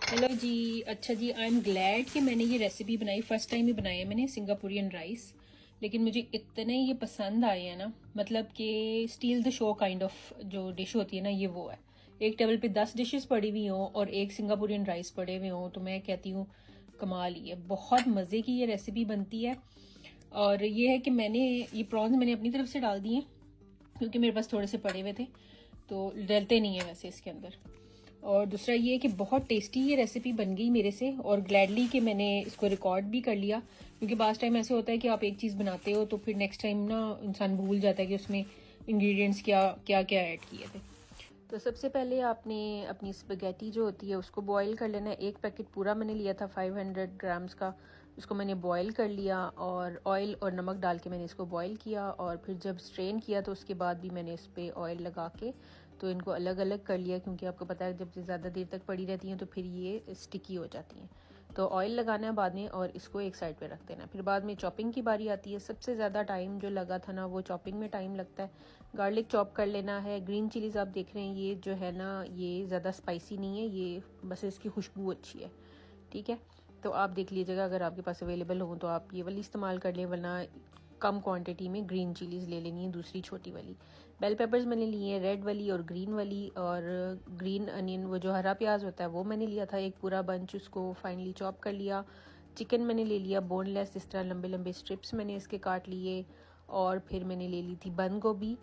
Hello जी। अच्छा जी, I am glad कि मैंने ये रेसिपी बनाई। फर्स्ट टाइम ही बनाई है मैंने सिंगापुरियन राइस, लेकिन मुझे इतने ये पसंद आए हैं ना, मतलब कि steel the show kind of जो डिश होती है ना, ये वो है। एक टेबल पे 10 डिशेस पड़ी हुई हों और एक सिंगापुरियन राइस पड़े हुए हों तो मैं कहती हूँ कमाल ही है। बहुत मज़े की ये रेसिपी बनती है। और ये है कि मैंने ये प्रॉन्स मैंने अपनी तरफ से डाल दिए क्योंकि मेरे पास थोड़े से पड़े हुए थे, तो डलते नहीं है वैसे इसके अंदर। और दूसरा ये कि बहुत टेस्टी ये रेसिपी बन गई मेरे से, और ग्लैडली कि मैंने इसको रिकॉर्ड भी कर लिया, क्योंकि बास टाइम ऐसे होता है कि आप एक चीज़ बनाते हो तो फिर नेक्स्ट टाइम ना इंसान भूल जाता है कि उसमें इंग्रेडिएंट्स क्या क्या क्या ऐड किए थे। तो सबसे पहले आपने अपनी स्पेगेटी जो होती है उसको बॉईल कर लेना है। एक पैकेट पूरा मैंने लिया था 500 ग्राम्स का, उसको मैंने बॉईल कर लिया और ऑयल और नमक डाल के मैंने इसको बॉईल किया, और फिर जब स्ट्रेन किया तो उसके बाद भी मैंने इस पर ऑयल लगा के तो इनको अलग अलग कर लिया, क्योंकि आपको पता है जब ज़्यादा देर तक पड़ी रहती हैं तो फिर ये स्टिकी हो जाती हैं। तो ऑयल लगाना है बाद में और इसको एक साइड पे रख देना। फिर बाद में चॉपिंग की बारी आती है। सबसे ज़्यादा टाइम जो लगा था ना वो चॉपिंग में टाइम लगता है। गार्लिक चॉप कर लेना है। ग्रीन चिलीज़ आप देख रहे हैं, ये जो है ना ये ज़्यादा स्पाइसी नहीं है, ये बस इसकी खुशबू अच्छी है, ठीक है। तो आप देख लीजिएगा, अगर आपके पास अवेलेबल हो तो आप ये वाली इस्तेमाल कर लें, वरना कम क्वांटिटी में ग्रीन चिलीज़ ले लेनी है, दूसरी छोटी वाली। बेल पेपर्स मैंने लिए हैं, रेड वाली और ग्रीन वाली। और ग्रीन अनियन, वो जो हरा प्याज होता है, वो मैंने लिया था एक पूरा बंच, उसको फाइनली चॉप कर लिया। चिकन मैंने ले लिया बोनलेस, इस तरह लंबे लंबे स्ट्रिप्स मैंने इसके काट लिए। और फिर मैंने ले ली थी बंद गोभी,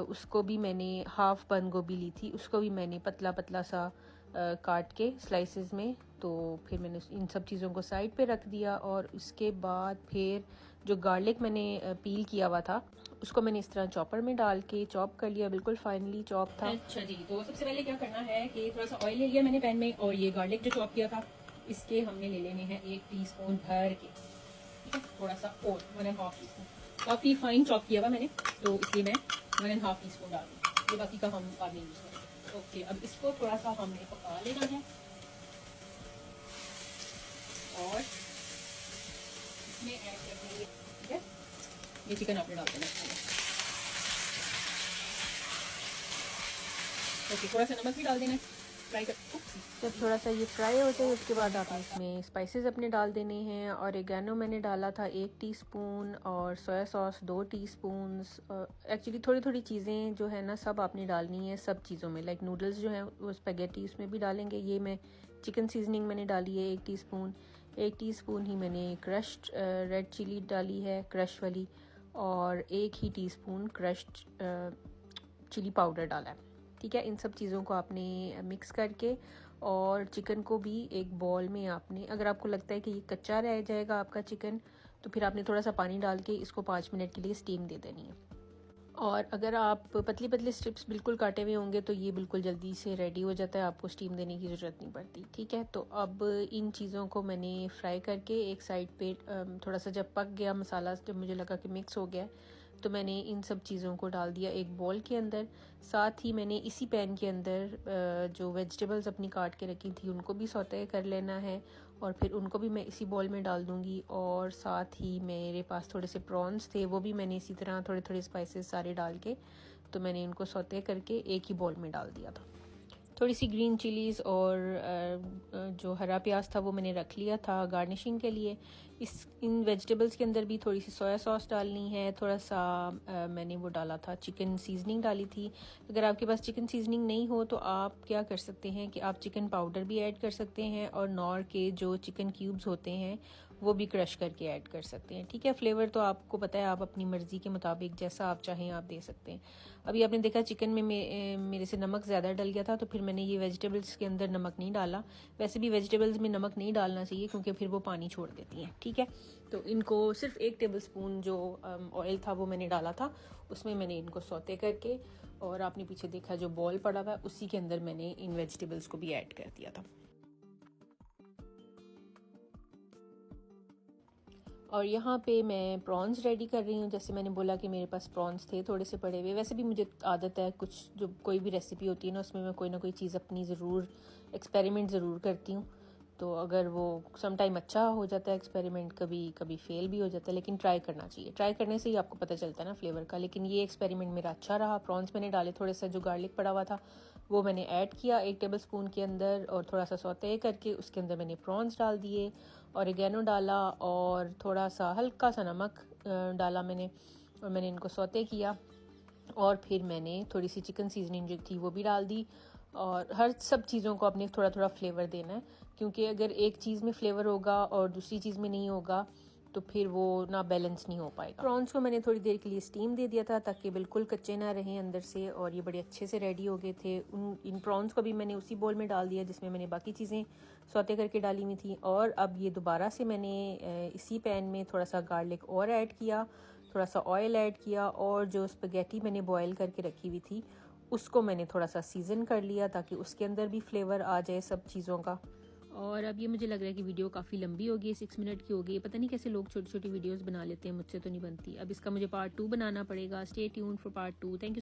उसको भी मैंने हाफ बंद गोभी ली थी, उसको भी मैंने पतला पतला सा काट के स्लाइसेस में। तो फिर मैंने इन सब चीज़ों को साइड पे रख दिया, और उसके बाद फिर जो गार्लिक मैंने पील किया हुआ था उसको मैंने इस तरह चॉपर में डाल के चॉप कर लिया, बिल्कुल फाइनली चॉप था। अच्छा जी, तो सबसे पहले क्या करना है कि थोड़ा सा ऑयल ले लिया मैंने पैन में, और ये गार्लिक जो चॉप किया था इसके हमने ले लेने हैं 1 टीस्पून भर के, ठीक है। थोड़ा सा और 1.5 टीस्पून, काफ़ी फाइन चॉप किया हुआ मैंने, तो इसलिए मैं 1.5 टीस्पून डाल दूँ। ये बाकी का हम बाद में यूज़ करेंगे। ओके, अब इसको थोड़ा सा हमने पका लेना है, और इसमें ऐड कर देंगे, ठीक है, ये चिकन आपने डाल देना है। ओके, थोड़ा सा नमक भी डाल देना है, फ्राई कर। जब थोड़ा सा ये फ्राई हो जाए उसके बाद आपने इसमें स्पाइसेस अपने डाल देने हैं। और ऑरिगेनो मैंने डाला था 1 टीस्पून, और सोया सॉस 2 टीस्पून्स। एक्चुअली थोड़ी थोड़ी चीज़ें जो है ना सब आपने डालनी है सब चीज़ों में, लाइक नूडल्स जो हैं वो स्पेगेटी उसमें भी डालेंगे। ये मैं चिकन सीजनिंग मैंने डाली है 1 टीस्पून। 1 टीस्पून ही मैंने क्रश्ड रेड चिली डाली है, क्रश वाली। और 1 ही टीस्पून क्रश्ड चिली पाउडर डाला है, ठीक है। इन सब चीज़ों को आपने मिक्स करके, और चिकन को भी एक बॉल में आपने, अगर आपको लगता है कि ये कच्चा रह जाएगा आपका चिकन, तो फिर आपने थोड़ा सा पानी डाल के इसको 5 मिनट के लिए स्टीम दे देनी है। और अगर आप पतली पतली स्ट्रिप्स बिल्कुल काटे हुए होंगे तो ये बिल्कुल जल्दी से रेडी हो जाता है, आपको स्टीम देने की ज़रूरत नहीं पड़ती, ठीक है। तो अब इन चीज़ों को मैंने फ्राई करके एक साइड पे थोड़ा सा जब पक गया मसाला, जब मुझे लगा कि मिक्स हो गया, तो मैंने इन सब चीज़ों को डाल दिया एक बॉल के अंदर। साथ ही मैंने इसी पैन के अंदर जो वेजिटेबल्स अपनी काट के रखी थी उनको भी सौते कर लेना है, और फिर उनको भी मैं इसी बॉल में डाल दूँगी। और साथ ही मेरे पास थोड़े से प्रॉन्स थे, वो भी मैंने इसी तरह थोड़े थोड़े स्पाइसेस सारे डाल के तो मैंने इनको सौते करके एक ही बॉल में डाल दिया था। थोड़ी सी ग्रीन चिलीज़ और जो हरा प्याज था वो मैंने रख लिया था गार्निशिंग के लिए। इन वेजिटेबल्स के अंदर भी थोड़ी सी सोया सॉस डालनी है, थोड़ा सा मैंने वो डाला था, चिकन सीजनिंग डाली थी। अगर आपके पास चिकन सीजनिंग नहीं हो तो आप क्या कर सकते हैं कि आप चिकन पाउडर भी ऐड कर सकते हैं, और नॉर के जो चिकन क्यूब्स होते हैं वो भी क्रश करके ऐड कर सकते हैं, ठीक है। फ्लेवर तो आपको पता है, आप अपनी मर्ज़ी के मुताबिक जैसा आप चाहें आप दे सकते हैं। अभी आपने देखा चिकन में मेरे से नमक ज़्यादा डल गया था, तो फिर मैंने ये वेजिटेबल्स के अंदर नमक नहीं डाला। वैसे भी वेजिटेबल्स में नमक नहीं डालना चाहिए क्योंकि फिर वो पानी छोड़ देती हैं, ठीक है। तो इनको सिर्फ 1 टेबलस्पून जो ऑयल था वो मैंने डाला था, उसमें मैंने इनको सौते करके, और आपने पीछे देखा जो बॉल पड़ा हुआ उसी के अंदर मैंने इन वेजिटेबल्स को भी ऐड कर दिया था। और यहाँ पे मैं प्रॉन्स रेडी कर रही हूँ। जैसे मैंने बोला कि मेरे पास प्रॉन्स थे थोड़े से पड़े हुए। वैसे भी मुझे आदत है, कुछ जो कोई भी रेसिपी होती है ना उसमें मैं कोई ना कोई चीज़ अपनी ज़रूर एक्सपेरिमेंट ज़रूर करती हूँ। तो अगर वो सम टाइम अच्छा हो जाता है एक्सपेरिमेंट, कभी कभी फेल भी हो जाता है, लेकिन ट्राई करना चाहिए। ट्राई करने से ही आपको पता चलता है ना फ्लेवर का। लेकिन ये एक्सपेरिमेंट मेरा अच्छा रहा। प्रॉन्स मैंने डाले, थोड़ा सा जो गार्लिक पड़ा हुआ था वो मैंने ऐड किया 1 टेबलस्पून के अंदर, और थोड़ा सा सौते करके उसके अंदर मैंने प्रॉन्स डाल दिए, ऑरिगेनो डाला और थोड़ा सा हल्का सा नमक डाला मैंने, और मैंने इनको सौते किया। और फिर मैंने थोड़ी सी चिकन सीजनिंग जो थी वो भी डाल दी। और हर सब चीज़ों को अपने थोड़ा थोड़ा फ्लेवर देना है, क्योंकि अगर एक चीज़ में फ्लेवर होगा और दूसरी चीज़ में नहीं होगा तो फिर वो ना बैलेंस नहीं हो पाएगा। प्रॉन्स को मैंने थोड़ी देर के लिए स्टीम दे दिया था ताकि बिल्कुल कच्चे ना रहें अंदर से, और ये बड़े अच्छे से रेडी हो गए थे। इन प्रॉन्स को भी मैंने उसी बोल में डाल दिया जिसमें मैंने बाकी चीज़ें सौते करके डाली हुई थी। और अब ये दोबारा से मैंने इसी पैन में थोड़ा सा गार्लिक और ऐड किया, थोड़ा सा ऑयल ऐड किया, और जो स्पगेटी मैंने बॉयल करके रखी हुई थी उसको मैंने थोड़ा सा सीजन कर लिया ताकि उसके अंदर भी फ्लेवर आ जाए सब चीज़ों का। और अब ये मुझे लग रहा है कि वीडियो काफ़ी लंबी हो गई, 6 मिनट की हो गई। पता नहीं कैसे लोग छोटी छोटी वीडियोस बना लेते हैं, मुझसे तो नहीं बनती। अब इसका मुझे पार्ट 2 बनाना पड़ेगा। Stay tuned for part 2। Thank you.